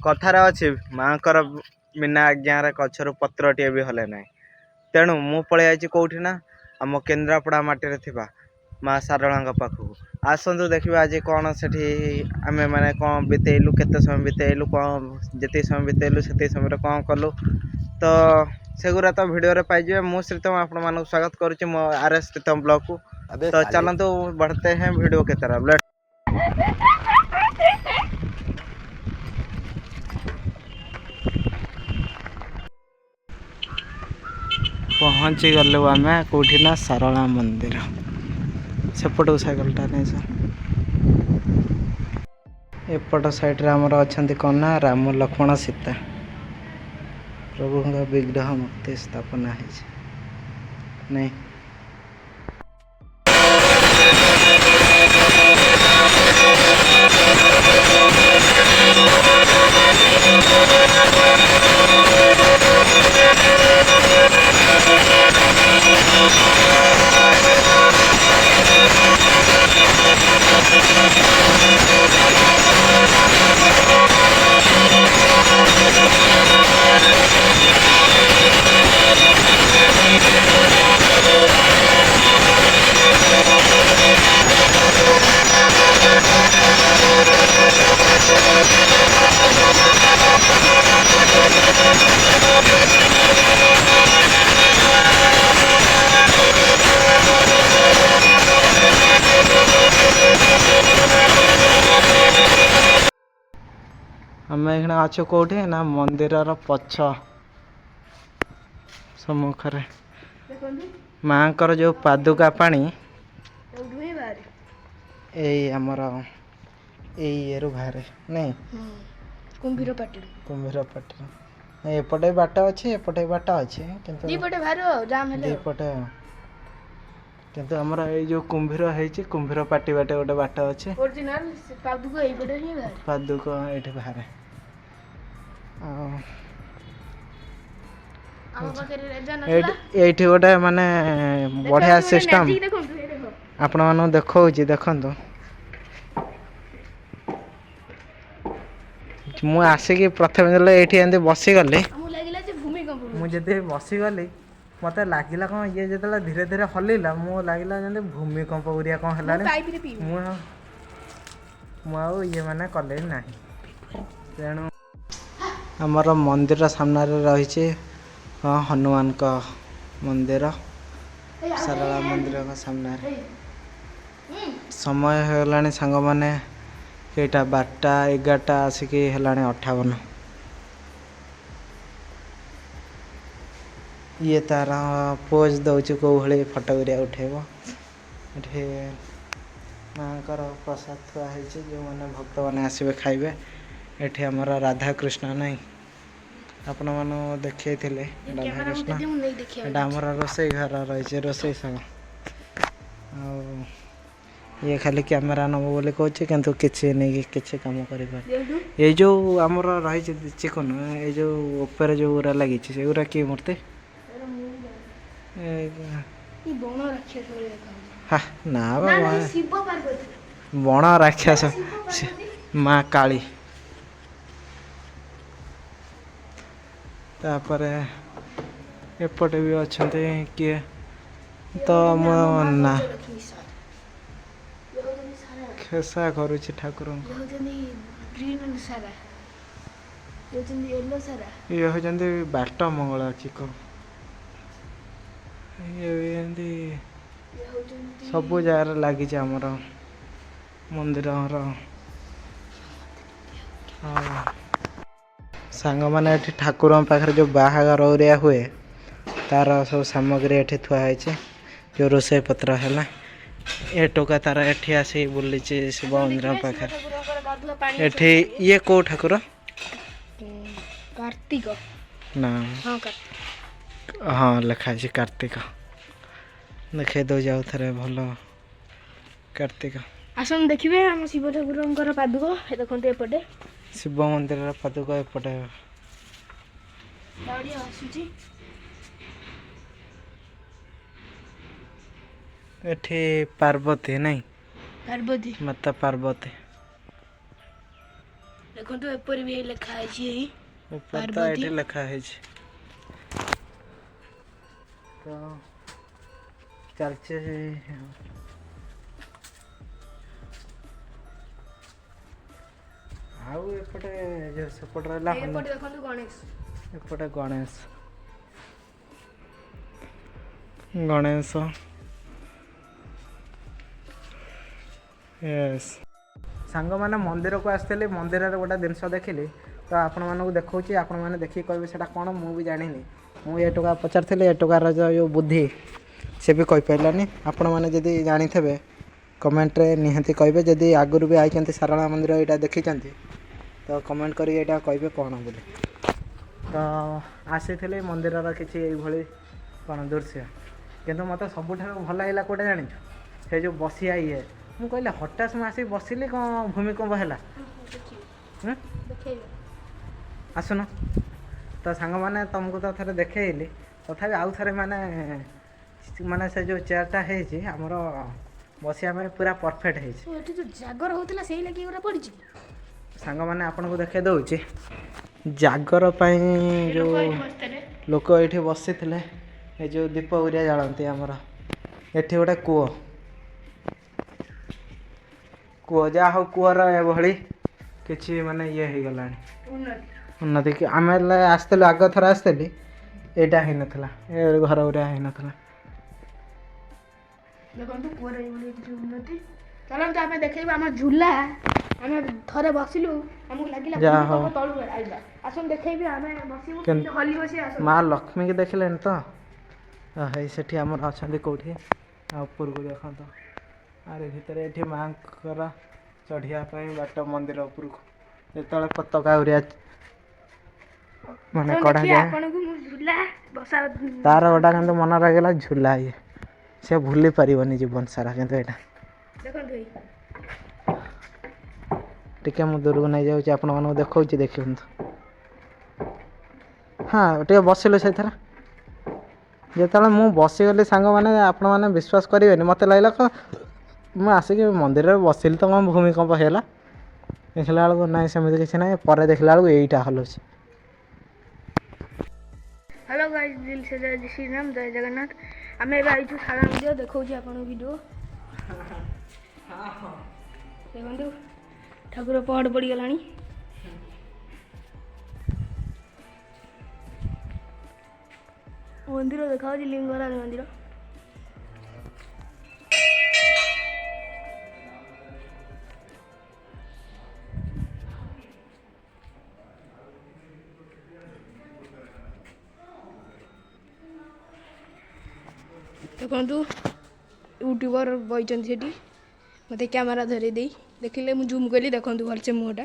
कथार अच्छी माँकर बिना आज्ञार गचर पत्रटे भी हले ना तेणु मु पलि आई कौटी ना आम केन्द्रापड़ा माटी थिबा माँ सारला पाखक आसतु देखा आज कौन से आम मैंने कौन बीतेलु केते समय बीतेलु कौन जिते समय बीतेलु से समय कौन कलु तो सेगुरा तो भिडियो पाइजे मु श्रीतम आपण मानक स्वागत करुच्ची मो आर एस श्रीतम ब्लॉग को। तो चलते बढ़ते हैं वीडियो के तरफ। पहुँची गलु आम कौटी ना सारला मंदिर सेपट सैकलटा नहीं सर एपट साइड रे आमर अच्छा कौन ना राम लक्ष्मण सीता प्रभु विग्रह मुक्ति स्थापना है नहीं आम एखे अच्छे कौटे ना मंदिर पछ सम्मुखें माँ को जो पादुका पानी आमर ये बाहर नहीं कुंभीर पाटी एपटे बाट अच्छे एपटे बाट अच्छे दीपटे किंतु आमर ये जो कुंभीर है कुंभीर पाटी बाटे गोटे बाट अच्छे पादुक ये बाहर ये गोटे माने बढ़िया सिस्टम आपण मान देखा देखु मु आसिक प्रथम ये बसीगली मुझे बसीगली मत लगिला कौन ये जो धीरे धीरे हल्ला मु लगिला जमी भूमिकंप गुरिया कौन है ये मैंने कले ना तेणु आमर मंदिर सामने रही हनुमान का मंदिर सारला मंदिर का सामने समय होगा सांग मैंने कईटा 12टा 11टा आसिक है 58 ये तार पोज दौच कौ भाई फटोरिया उठेब ये माँ प्रसाद थुआई जो मैंने भक्त मैंने आसवे खाइबे ये आमर राधा कृष्ण नहीं आपण मान देखी राधा कृष्ण आमर रोसई घर रही रोसई साग ये खाली कैमेरा नब बोली कहे किंतु किसी नहीं किसी कम कर ये जो आमर रही चिकन ये जो ऊपर जो गुरा लगी से गुरा कि मूर्ति हाँ ना बण राक्षस माँ काली तापर एपटे भी अच्छा किए तो ना खेसा करुच्ची ठाकुर ये होती बाट मंगला चिक ये सब जगार लगी आमर मंदिर सांग मैंने ठाकुर पाखे जो बाहागर ओरिया हुए तार सब सामग्री ये थुआई जो रोसई पत्र है ये टोका तार एठी आसी बुली शिव मंदिर पाखे एठी ये को ठाकुर कार्तिक ना हाँ लिखाई कार्तिक देखे दो जाऊ थे भल कार्तिक आसन देखिए आम शिव ठाकुर पादुक देखते एपटे शिव मंदिर पादुक एपटे एठी पार्वती नहीं पार्वती माता पार्वती ଦେଖନ୍ତୁ ଏପରି ବି ଲେଖା ହେଇଛି ଏଇ ଉପରେ ତ ପାର୍ବତୀ। ଏଠି ଲେଖା ହେଇଛି। ତ ଚାଲିଛି ଆଉ ଏପଟେ ଯୋଉ ସେପଟେ ରହିଲା ଏପଟେ ଦେଖନ୍ତୁ ଗଣେଶ। ଏପଟେ ଗଣେଶ ଗଣେଶ ୟେସ୍। ସାଙ୍ଗମାନେ ମନ୍ଦିରକୁ ଆସିଥିଲି, ମନ୍ଦିରରେ ଗୋଟେ ଜିନିଷ ଦେଖିଲି ତ ଆପଣମାନଙ୍କୁ ଦେଖାଉଛି, ଆପଣମାନେ ଦେଖିକି କହିବେ ସେଇଟା କ'ଣ, ମୁଁ ବି ଜାଣିନି। ମୁଁ ଏ ଟଙ୍କା ପଚାରିଥିଲି, ଏ ଟଙ୍କାର ଯେଉଁ ବୁଦ୍ଧି ସେ ବି କହିପାରିଲାନି। ଆପଣମାନେ ଯଦି ଜାଣିଥିବେ କମେଣ୍ଟରେ ନିହାତି କହିବେ, ଯଦି ଆଗରୁ ବି ଆଇଛନ୍ତି ସାରଳା ମନ୍ଦିର ଏଇଟା ଦେଖିଛନ୍ତି ତ କମେଣ୍ଟ କରିକି ଏଇଟା କହିବେ କ'ଣ ବୋଲି। ତ ଆସିଥିଲି ମନ୍ଦିରର କିଛି ଏଇଭଳି କ'ଣ ଦୃଶ୍ୟ, କିନ୍ତୁ ମୋତେ ସବୁଠାରୁ ଭଲ ଲାଗିଲା କେଉଁଟା ଜାଣିଛୁ, ସେ ଯେଉଁ ବସିଆ ଇଏ। ମୁଁ କହିଲି ହଠାତ୍ ମୁଁ ଆସିକି ବସିଲି, କ'ଣ ଭୂମିକମ୍ପ ହେଲା। ଆସୁନ ତ ସାଙ୍ଗମାନେ, ତୁମକୁ ତ ଥରେ ଦେଖେଇଲି, ତଥାପି ଆଉ ଥରେ ମାନେ ସେ ଯେଉଁ ଚେୟାରଟା ହେଇଛି ଆମର ବସିବା ପାଇଁ ପୁରା ପରଫେକ୍ଟ ହେଇଛି। ଏଠି ଯୋଉ ଜାଗର ହଉଥିଲା ସେଇ ଲାଗି ଏଗୁଡ଼ା ପଡ଼ିଛି। ସାଙ୍ଗମାନେ ଆପଣଙ୍କୁ ଦେଖେଇ ଦେଉଛି, ଜାଗର ପାଇଁ ଯେଉଁ ଲୋକ ଏଇଠି ବସିଥିଲେ, ଏ ଯେଉଁ ଦୀପ ଉରିଆ ଜାଳନ୍ତି ଆମର। ଏଠି ଗୋଟେ କୂଅ, ଯାହା ହଉ କୂଅର ଏଭଳି କିଛି ମାନେ ଇଏ ହେଇଗଲାଣି ଉନ୍ନତି। କି ଆମେ ଆସିଥିଲୁ, ଆଗ ଥର ଆସିଥିଲି ଏଇଟା ହେଇନଥିଲା, ଏ ଘର ଉରିଆ ହେଇନଥିଲା। ଦେଖନ୍ତୁ କୂଅରେ ଏଇଭଳି କିଛି ଉନ୍ନତି। ଚାଲନ୍ତୁ ଆମେ ଦେଖେଇବା ଆମ ଝୁଲା। ଆମେ ଥରେ ବସିଲୁ, ଆମକୁ ଲାଗିଲା ଯାହା ହଉ ତଳୁ ଆଇଲା। ଆସନ୍ତୁ ଦେଖେଇବି, ଆମେ ବସିବୁ କିନ୍ତୁ ହଲି ବସି ଆସନ୍ତୁ। ମା ଲକ୍ଷ୍ମୀକି ଦେଖିଲେଣି ତ? ହେଇ ସେଠି ଆମର ଅଛନ୍ତି କେଉଁଠି, ଉପରକୁ ଦେଖନ୍ତୁ। ଆରେ ଭିତରେ ଏଠି ମାଆଙ୍କର ଚଢ଼ିବା ପାଇଁ ବାଟ ମନ୍ଦିର ଉପରକୁ, ଯେତେବେଳେ ପତାକା ଉରିଆ ମାନେ କଢ଼ାଯାଏ। ଆପଣଙ୍କୁ ମୁଁ ଝୁଲା ବସା ତାର ଗୋଟା କିନ୍ତୁ ମନେ ରହିଗଲା ଝୁଲା, ଇଏ ସେ ଭୁଲି ପାରିବନି ଜୀବନ ସାରା। କିନ୍ତୁ ଏଇଟା ଦେଖନ୍ତୁ ଏଇ ଟିକେ ମୁଁ ଦୂରକୁ ନେଇଯାଉଛି, ଆପଣମାନଙ୍କୁ ଦେଖାଉଛି, ଦେଖନ୍ତୁ। ହଁ ଟିକେ ବସିଲୁ ସେଇଥିରେ। ଯେତେବେଳେ ମୁଁ ବସିଗଲି ସାଙ୍ଗମାନେ, ଆପଣମାନେ ବିଶ୍ୱାସ କରିବେନି, ମୋତେ ଲାଗିଲା ମୁଁ ଆସିକି ମନ୍ଦିରରେ ବସିଲି ତ କ'ଣ ଭୂମିକମ୍ପ ହେଲା। ଦେଖିଲା ବେଳକୁ ନାହିଁ, ସେମିତି କିଛି ନାହିଁ। ପରେ ଦେଖିଲା ବେଳକୁ ଏଇଟା ହଲୁଛି। ହ୍ୟାଲୋ ଗାଇସ୍, ଦିଲ୍ ସେ ଜୟ ଶ୍ରୀରାମ, ଜୟ ଜଗନ୍ନାଥ। ଆମେ ଏବେ ଆଇଛୁ ସାରଳା ମନ୍ଦିର, ଦେଖାଉଛି ଆପଣଙ୍କୁ ଭିଡ଼ିଓ। ଦେଖନ୍ତୁ ଠାକୁର ପହଡ଼ ପଡ଼ିଗଲାଣି। ମନ୍ଦିର ଦେଖାଉଛି, ଲିଙ୍ଗରାଜ ମନ୍ଦିର। ଦେଖନ୍ତୁ ୟୁଟ୍ୟୁବର ବଇଛନ୍ତି ସେଠି, ମୋତେ କ୍ୟାମେରା ଧରେଇ ଦେଇ ଦେଖିଲେ ମୁଁ ଜୁମ୍ କଲି। ଦେଖନ୍ତୁ ଭଲସେ ମୁହଁଟା।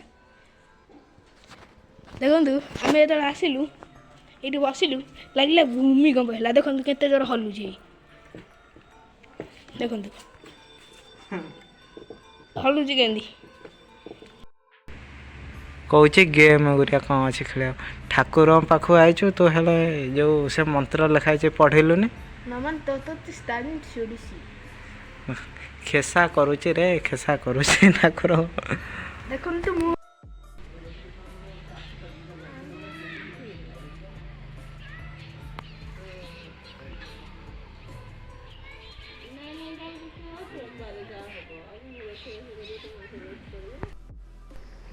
ଦେଖନ୍ତୁ ଆମେ ଯେତେବେଳେ ଆସିଲୁ ଏଇଠି ବସିଲୁ, ଲାଗିଲା ଭୂମିକମ୍ପ ହେଲା। ଦେଖନ୍ତୁ କେତେ ଜୋର ହଲୁଛି, ଦେଖନ୍ତୁ ହଲୁଛି କେମିତି। କହୁଛି ଗେମ୍ ଗୁରିଆ କ'ଣ ଅଛି ଖେଳିବାକୁ। ଠାକୁରଙ୍କ ପାଖକୁ ଆଇଛୁ ତୁ, ହେଲେ ଯେଉଁ ସେ ମନ୍ତ୍ର ଲେଖା ହେଇଛି ପଢ଼ିଲୁନି। ଖେସା କରୁଛି ରେ, ଖେସା କରୁଛି ଠାକୁର। ଦେଖନ୍ତୁ ମୁଁ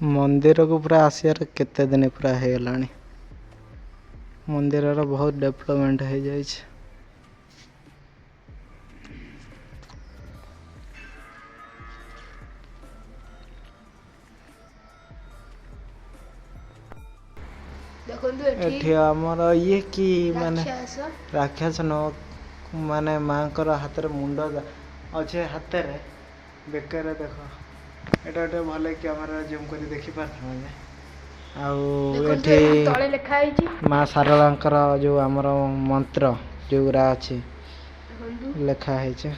ମନ୍ଦିରକୁ ପୁରା ଆସିବାର କେତେ ଦିନ ପୁରା ହେଇଗଲାଣି। ମନ୍ଦିରର ବହୁତ ଡେଭଲପମେଣ୍ଟ ହେଇଯାଇଛି। ଦେଖନ୍ତୁ ଏଠି ଆମର ଇଏ କି ମାନେ ରାକ୍ଷସ ନୁହଁ, ମାନେ ମାଙ୍କର ହାତରେ ମୁଣ୍ଡ ଅଛି, ହାତରେ ବେକରେ ଦେଖ। ଏଇଟା ଗୋଟେ ଭଲ କ୍ୟାମେରା ଜୁମ୍ କରି ଦେଖିପାରିଥାନ୍ତେ। ଆଉ ଏଠି ତଳେ ଲେଖା ହେଇଛି ମା ଶାରଳାଙ୍କର ଯେଉଁ ଆମର ମନ୍ତ୍ର ଯେଉଁଗୁରା ଅଛି ଲେଖା ହେଇଛି।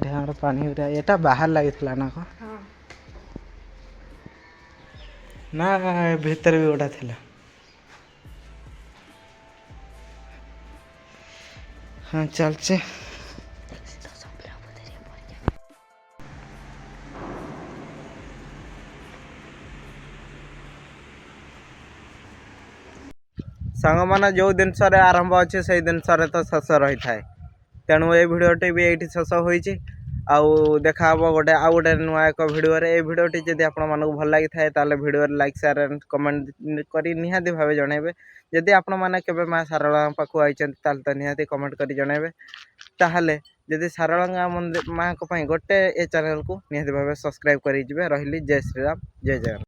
ଢେଁର ପାଣି ଗୁରା ଏଟା ବାହାର ଲାଗିଥିଲା ନା କ'ଣ? ନା ଭିତରେ ବି ଗୋଟେ ଥିଲା। ହଁ ଚାଲଛି। ସାଙ୍ଗମାନେ ଯେଉଁ ଜିନିଷରେ ଆରମ୍ଭ ଅଛି ସେଇ ଜିନିଷରେ ତ ଶେଷ ରହିଥାଏ। ତେଣୁ ଏ ଭିଡ଼ିଓଟି ବି ଏଇଠି ଶେଷ ହୋଇଛି। ଆଉ ଦେଖାହେବ ଆଉ ଗୋଟେ ନୂଆ ଏକ ଭିଡ଼ିଓରେ। এই ଭିଡ଼ିଓଟି ଯଦି ଆପଣମାନଙ୍କୁ ଭଲ ଲାଗିଥାଏ ତାହେଲେ ଭିଡ଼ିଓରେ ଲାଇକ୍ ସେୟାର ଆଣ୍ଡ କମେଣ୍ଟ କରି ନିହାତି ଭାବେ ଜଣାଇବେ। ଯଦି ଆପଣମାନେ କେବେ ମା ଶାରଳାଙ୍କ ପାଖକୁ ଆଇଛନ୍ତି ତାହେଲେ ତ ନିହାତି କମେଣ୍ଟ କରି ଜଣାଇବେ। ତାହେଲେ ଯଦି ଶାରଳାଙ୍କ ମାଙ୍କ ପାଇଁ ଗୋଟେ ଏ ଚ୍ୟାନେଲକୁ ନିହାତି ଭାବେ ସବସ୍କ୍ରାଇବ୍ କରିଯିବେ। ରହିଲି ଜୟ ଶ୍ରୀରାମ, ଜୟ ଜଗନ୍ନାଥ।